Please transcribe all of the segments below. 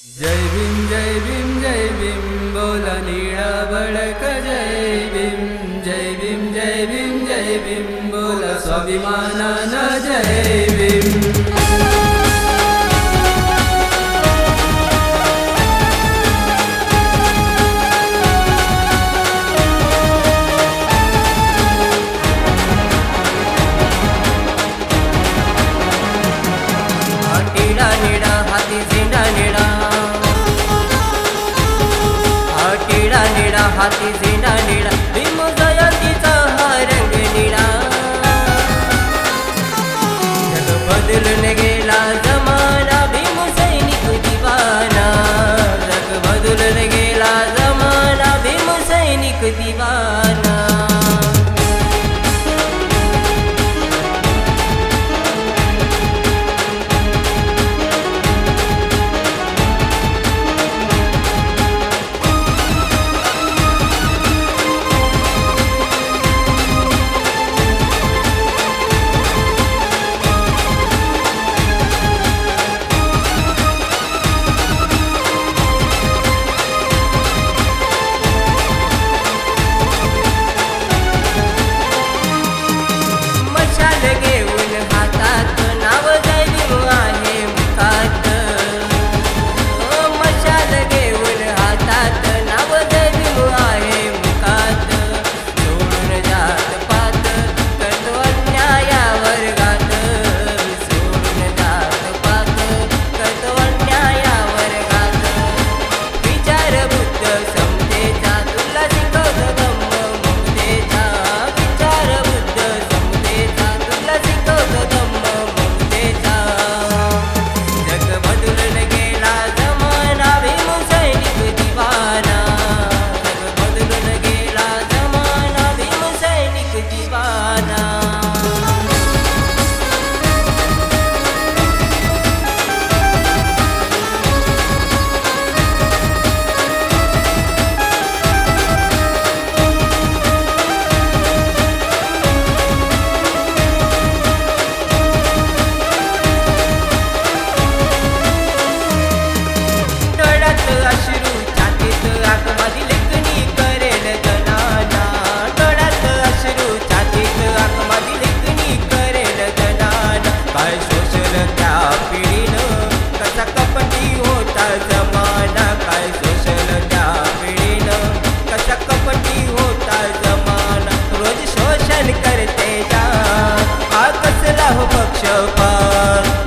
जय भीम बोला निळा बळक जय भीम बोला स्वाभिमानानं जय भीम। टिळा निळा हाती झेंडा निळा, टिळा निळा हाती झेंडा निळा, भीम जयंतीचा हा रंग निळा। जग बदलून गेला जमाना, भीम सैनिक दिवाना। जग बदलून गेला जमाना, भीम सैनिक दिवाना।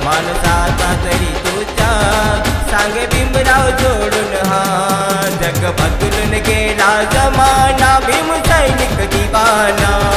माणसाचा तरी तुझा सांगे भीमराव जोडून हा। जग बदलून गेला जमाना, भीम सैनिक दिवाना।